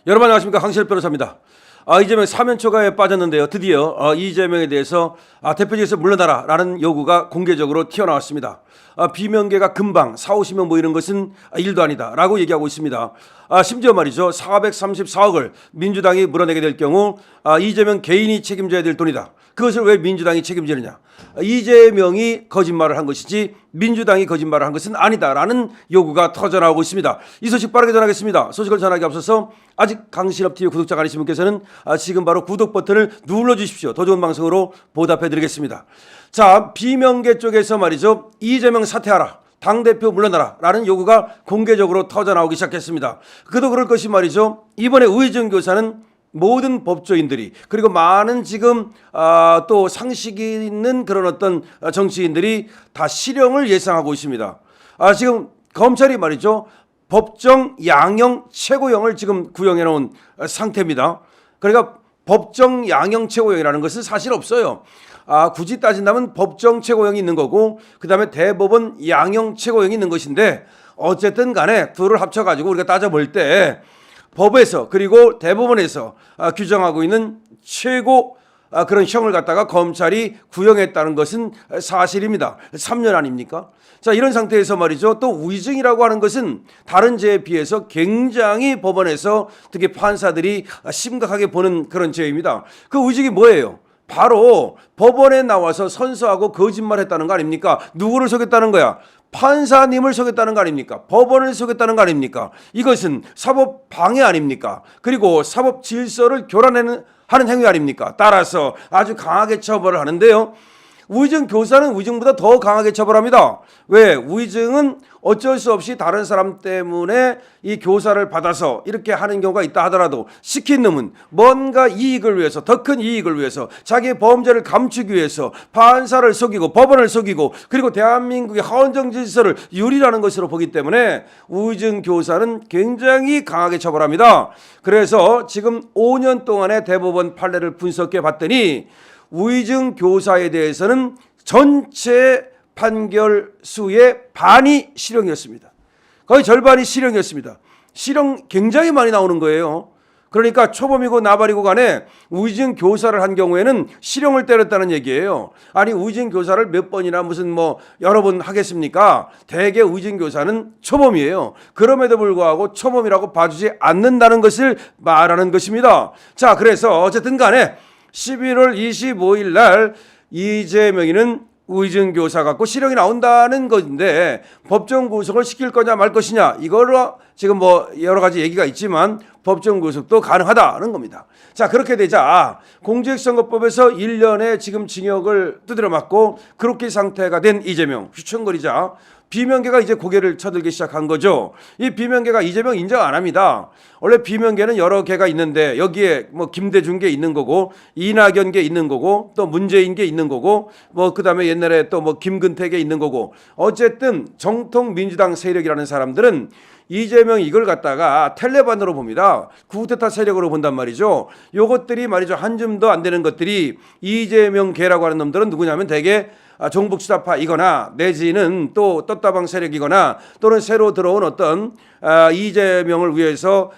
여러분 안녕하십니까, 강시열 변호사입니다. 이재명 사면 초과에 빠졌는데요. 드디어 이재명에 대해서 대표직에서 물러나라라는 요구가 공개적으로 튀어나왔습니다. 비명계가 금방 40~50명 모이는 것은 일도 아니다라고 얘기하고 있습니다. 심지어 말이죠, 434억을 민주당이 물어내게 될 경우 이재명 개인이 책임져야 될 돈이다. 그것을 왜 민주당이 책임지느냐? 이재명이 거짓말을 한 것이지 민주당이 거짓말을 한 것은 아니다라는 요구가 터져나오고 있습니다. 이 소식 빠르게 전하겠습니다. 소식을 전하기 앞서서 아직 강신업TV 구독자가 아니신 분께서는 지금 바로 구독 버튼을 눌러주십시오. 더 좋은 방송으로 보답해드리겠습니다. 자, 비명계 쪽에서 말이죠, 이재명 사퇴하라, 당대표 물러나라 라는 요구가 공개적으로 터져나오기 시작했습니다. 그도 그럴 것이 말이죠, 이번에 우의정 교사는 모든 법조인들이, 그리고 많은 지금 또 상식이 있는 그런 어떤 정치인들이 다 실형을 예상하고 있습니다. 지금 검찰이 말이죠, 법정 양형 최고형을 지금 구형해 놓은 상태입니다. 그러니까 법정 양형 최고형이라는 것은 사실 없어요. 굳이 따진다면 법정 최고형이 있는 거고, 그 다음에 대법원 양형 최고형이 있는 것인데, 어쨌든 간에 둘을 합쳐가지고 우리가 따져볼 때 법에서 그리고 대법원에서 규정하고 있는 최고 그런 형을 갖다가 검찰이 구형했다는 것은 사실입니다. 3년 아닙니까? 자, 이런 상태에서 말이죠, 또 우의정이라고 하는 것은 다른 죄에 비해서 굉장히 법원에서 특히 판사들이 심각하게 보는 그런 죄입니다. 그 우의정이 뭐예요? 바로 법원에 나와서 선서하고 거짓말했다는 거 아닙니까? 누구를 속였다는 거야? 판사님을 속였다는 거 아닙니까? 법원을 속였다는 거 아닙니까? 이것은 사법 방해 아닙니까? 그리고 사법 질서를 교란하는 행위 아닙니까? 따라서 아주 강하게 처벌을 하는데요. 우의정 교사는 우의정보다 더 강하게 처벌합니다. 왜? 우의정은 어쩔 수 없이 다른 사람 때문에 이 교사를 받아서 이렇게 하는 경우가 있다 하더라도, 시킨 놈은 뭔가 이익을 위해서, 더 큰 이익을 위해서, 자기의 범죄를 감추기 위해서 판사를 속이고 법원을 속이고, 그리고 대한민국의 헌정 질서를 유리라는 것으로 보기 때문에 우의정 교사는 굉장히 강하게 처벌합니다. 그래서 지금 5년 동안의 대법원 판례를 분석해 봤더니 우의정 교사에 대해서는 전체 판결 수의 반이 실형이었습니다. 거의 절반이 실형이었습니다. 실형 굉장히 많이 나오는 거예요. 그러니까 초범이고 나발이고 간에 우의정 교사를 한 경우에는 실형을 때렸다는 얘기예요. 아니, 우의정 교사를 몇 번이나 무슨 여러 번 하겠습니까? 대개 우의정 교사는 초범이에요. 그럼에도 불구하고 초범이라고 봐주지 않는다는 것을 말하는 것입니다. 자, 그래서 어쨌든 간에 11월 25일 날 이재명이는 우의정 교사 갖고 실형이 나온다는 건데, 법정 구속을 시킬 거냐 말 것이냐, 이거로 지금 여러 가지 얘기가 있지만 법정 구속도 가능하다는 겁니다. 자, 그렇게 되자 공직선거법에서 1년의 지금 징역을 두드려 맞고 그렇게 상태가 된 이재명, 휘청거리자 비명계가 이제 고개를 쳐들기 시작한 거죠. 이 비명계가 이재명 인정 안 합니다. 원래 비명계는 여러 개가 있는데, 여기에 김대중계 있는 거고, 이낙연계 있는 거고, 또 문재인계 있는 거고, 그다음에 옛날에 또 김근태계 있는 거고, 어쨌든 정통 민주당 세력이라는 사람들은 이재명 이걸 갖다가 텔레반으로 봅니다. 쿠데타 세력으로 본단 말이죠. 요것들이 말이죠, 한 줌도 안 되는 것들이 이재명계라고 하는 놈들은 누구냐면 대개 종북수사파이거나 내지는 또 떴다방 세력이거나, 또는 새로 들어온 어떤 이재명을 위해서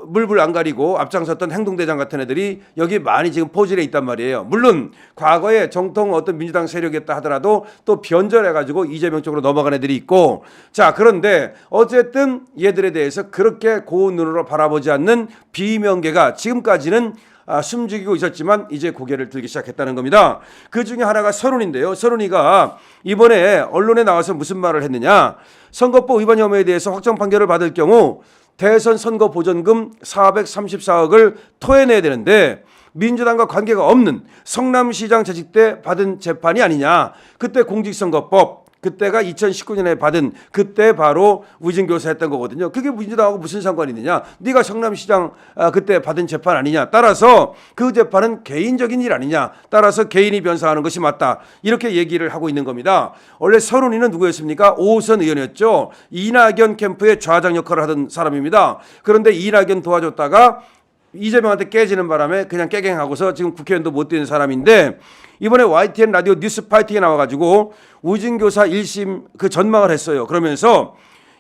물불 안 가리고 앞장섰던 행동대장 같은 애들이 여기 많이 지금 포진해 있단 말이에요. 물론 과거에 정통 어떤 민주당 세력이었다 하더라도 또 변절해가지고 이재명 쪽으로 넘어간 애들이 있고, 자, 그런데 어쨌든 얘들에 대해서 그렇게 고운 눈으로 바라보지 않는 비명계가 지금까지는 숨죽이고 있었지만 이제 고개를 들기 시작했다는 겁니다. 그 중에 하나가 서른인데요. 서른이가 이번에 언론에 나와서 무슨 말을 했느냐, 선거법 위반 혐의에 대해서 확정 판결을 받을 경우 대선 선거 보전금 434억을 토해내야 되는데, 민주당과 관계가 없는 성남시장 재직 때 받은 재판이 아니냐. 그때 공직선거법, 그때가 2019년에 받은, 그때 바로 우의정 교사 했던 거거든요. 그게 민주당하고 무슨 상관이 있느냐. 네가 성남시장 그때 받은 재판 아니냐. 따라서 그 재판은 개인적인 일 아니냐. 따라서 개인이 변사하는 것이 맞다. 이렇게 얘기를 하고 있는 겁니다. 원래 서른이는 누구였습니까? 5선 의원이었죠. 이낙연 캠프의 좌장 역할을 하던 사람입니다. 그런데 이낙연 도와줬다가 이재명한테 깨지는 바람에 그냥 깨갱하고서 지금 국회의원도 못 되는 사람인데, 이번에 YTN 라디오 뉴스 파이팅에 나와가지고 우의정 교사 1심 그 전망을 했어요. 그러면서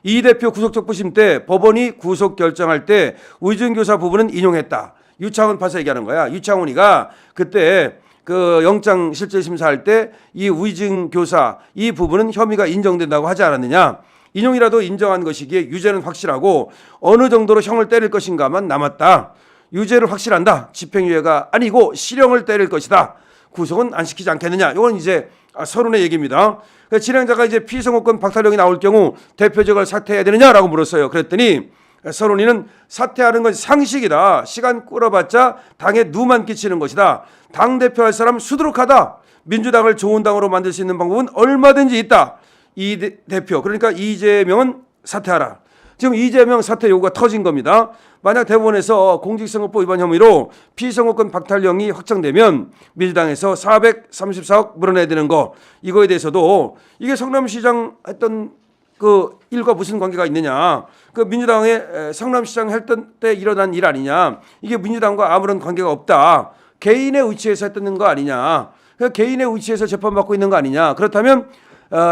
이 대표 구속적부심 때 법원이 구속 결정할 때 위증교사 부분은 인용했다. 유창훈 판사 얘기하는 거야. 유창훈이가 그때 그 영장 실질 심사할 때 이 위증교사 이 부분은 혐의가 인정된다고 하지 않았느냐. 인용이라도 인정한 것이기에 유죄는 확실하고 어느 정도로 형을 때릴 것인가만 남았다. 유죄를 확실한다. 집행유예가 아니고 실형을 때릴 것이다. 구속은 안 시키지 않겠느냐. 이건 이제 서론의 얘기입니다. 진행자가 이제 피선거권 박탈령이 나올 경우 대표직을 사퇴해야 되느냐라고 물었어요. 그랬더니 서론이는 사퇴하는 건 상식이다. 시간 끌어봤자 당에 누만 끼치는 것이다. 당대표 할 사람 수두룩하다. 민주당을 좋은 당으로 만들 수 있는 방법은 얼마든지 있다. 이 대표 그러니까 이재명은 사퇴하라. 지금 이재명 사퇴 요구가 터진 겁니다. 만약 대법원에서 공직선거법 위반 혐의로 피선거권 박탈령이 확정되면 민주당에서 434억 물어내야 되는 거 이거에 대해서도 이게 성남시장 했던 그 일과 무슨 관계가 있느냐. 그 민주당의 성남시장 했던 때 일어난 일 아니냐. 이게 민주당과 아무런 관계가 없다. 개인의 의치에서 했던 거 아니냐. 개인의 의치에서 재판받고 있는 거 아니냐. 그렇다면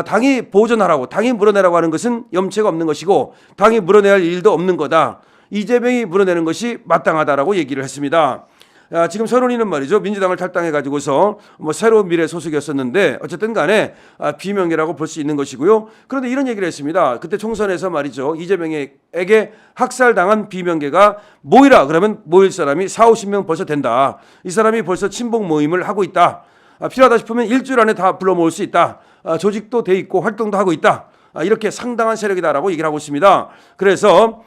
당이 보존하라고 당이 물어내라고 하는 것은 염치가 없는 것이고 당이 물어내야 할 일도 없는 거다. 이재명이 물어내는 것이 마땅하다라고 얘기를 했습니다. 지금 서론이는 말이죠. 민주당을 탈당해가지고서 뭐 새로운 미래 소속이었었는데 어쨌든 간에 비명계라고 볼 수 있는 것이고요. 그런데 이런 얘기를 했습니다. 그때 총선에서 말이죠. 이재명에게 학살당한 비명계가 모이라 그러면 모일 사람이 40~50명 벌써 된다. 이 사람이 벌써 친북 모임을 하고 있다. 필요하다 싶으면 일주일 안에 다 불러 모을 수 있다. 조직도 돼 있고 활동도 하고 있다. 이렇게 상당한 세력이다라고 얘기를 하고 있습니다. 그래서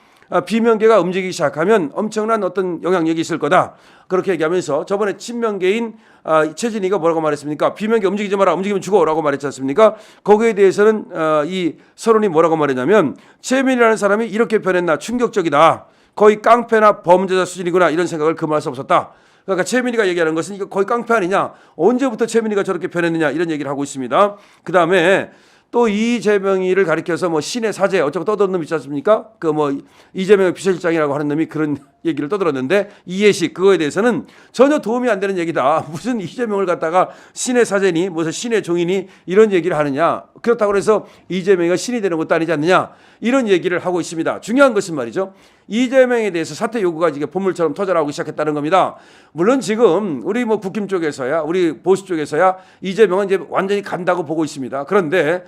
비명계가 움직이기 시작하면 엄청난 어떤 영향력이 있을 거다. 그렇게 얘기하면서 저번에 친명계인 최진희가 뭐라고 말했습니까? 비명계 움직이지 마라. 움직이면 죽어라고 말했지 않습니까? 거기에 대해서는 이 서론이 뭐라고 말했냐면 최민희라는 사람이 이렇게 변했나 충격적이다. 거의 깡패나 범죄자 수준이구나 이런 생각을 금할 수 없었다. 그러니까 최민희가 얘기하는 것은 이거 거의 깡패 아니냐. 언제부터 최민희가 저렇게 변했느냐 이런 얘기를 하고 있습니다. 그다음에 또 이재명이를 가리켜서 뭐 신의 사제 어쩌고 떠드는 놈 있지 않습니까? 그 뭐 이재명의 비서실장이라고 하는 놈이 그런 얘기를 떠들었는데 이해식 그거에 대해서는 전혀 도움이 안 되는 얘기다. 무슨 이재명을 갖다가 신의 사제니 무슨 신의 종이니 이런 얘기를 하느냐. 그렇다고 해서 이재명이가 신이 되는 것도 아니지 않느냐. 이런 얘기를 하고 있습니다. 중요한 것은 말이죠. 이재명에 대해서 사퇴 요구가 이게 보물처럼 터져나오기 시작했다는 겁니다. 물론 지금 우리 뭐 국힘 쪽에서야 우리 보수 쪽에서야 이재명은 이제 완전히 간다고 보고 있습니다. 그런데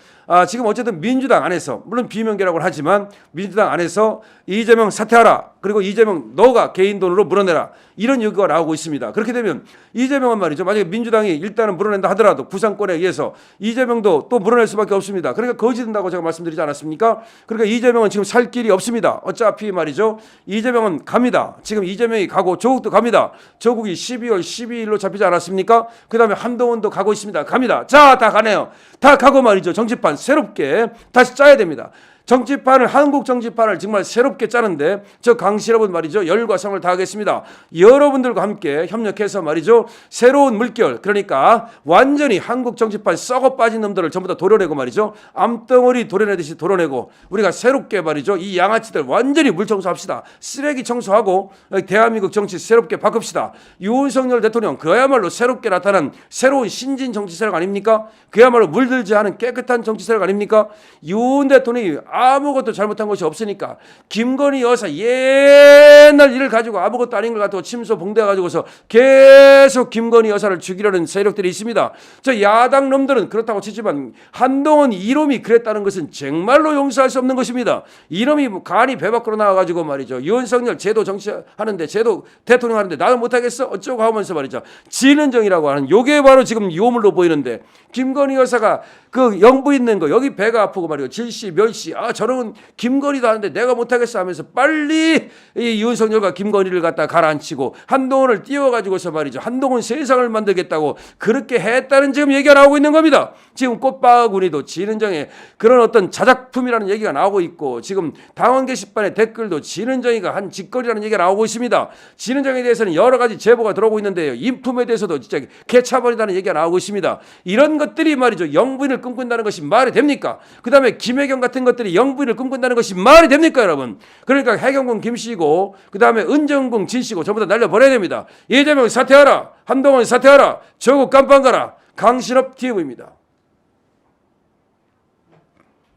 지금 어쨌든 민주당 안에서 물론 비명계라고 하지만 민주당 안에서 이재명 사퇴하라. 그리고 이재명 너가 개인 돈으로 물어내라. 이런 요구가 나오고 있습니다. 그렇게 되면 이재명은 말이죠. 만약에 민주당이 일단은 물어낸다 하더라도 구상권에 의해서 이재명도 또 물어낼 수밖에 없습니다. 그러니까 거짓된다고 제가 말씀드리지 않았습니까? 그러니까 이재명은 지금 살 길이 없습니다. 어차피 말이죠. 이재명은 갑니다. 지금 이재명이 가고 조국도 갑니다. 조국이 12월 12일로 잡히지 않았습니까? 그 다음에 한동훈도 가고 있습니다. 갑니다. 자, 다 가네요. 다 가고 말이죠. 정치판 새롭게 다시 짜야 됩니다. 정치판을 한국 정치판을 정말 새롭게 짜는데 저 강실업은 말이죠. 열과 성을 다하겠습니다. 여러분들과 함께 협력해서 말이죠. 새로운 물결 그러니까 완전히 한국 정치판 썩어 빠진 놈들을 전부 다 도려내고 말이죠. 암덩어리 도려내듯이 도려내고 우리가 새롭게 말이죠. 이 양아치들 완전히 물 청소합시다. 쓰레기 청소하고 대한민국 정치 새롭게 바꿉시다. 윤석열 대통령 그야말로 새롭게 나타난 새로운 신진 정치 세력 아닙니까? 그야말로 물들지 않은 깨끗한 정치 세력 아닙니까? 윤 대통령이 아무것도 잘못한 것이 없으니까 김건희 여사 옛날 일을 가지고 아무것도 아닌 걸 갖고 침소 봉대 가지고서 계속 김건희 여사를 죽이려는 세력들이 있습니다. 저 야당 놈들은 그렇다고 치지만 한동훈 이놈이 그랬다는 것은 정말로 용서할 수 없는 것입니다. 이놈이 간이 배 밖으로 나와가지고 말이죠. 윤석열 제도 정치하는데 제도 대통령 하는데 나는 못하겠어 어쩌고 하면서 말이죠. 진은정이라고 하는 요게 바로 지금 요물로 보이는데 김건희 여사가 그 영부 있는 거 여기 배가 아프고 말이죠. 질시 멸시 저런 김건희도 하는데 내가 못하겠어 하면서 빨리 이 윤석열과 김건희를 갖다 가라앉히고 한동훈을 띄워가지고서 말이죠. 한동훈 세상을 만들겠다고 그렇게 했다는 지금 얘기가 나오고 있는 겁니다. 지금 꽃바구니도 진은정의 그런 어떤 자작품이라는 얘기가 나오고 있고 지금 당원 게시판의 댓글도 진은정이가 한 짓거리라는 얘기가 나오고 있습니다. 진은정에 대해서는 여러 가지 제보가 들어오고 있는데요. 인품에 대해서도 진짜 개차버리다는 얘기가 나오고 있습니다. 이런 것들이 말이죠. 영부인을 꿈꾼다는 것이 말이 됩니까? 그 다음에 김혜경 같은 것들이 영부인을 꿈꾼다는 것이 말이 됩니까 여러분? 그러니까 해경군 김씨고 그 다음에 은정군 진씨고 전부 다 날려버려야 됩니다. 이재명 사퇴하라. 한동훈 사퇴하라. 조국 깜빵 가라. 강신업 TV입니다.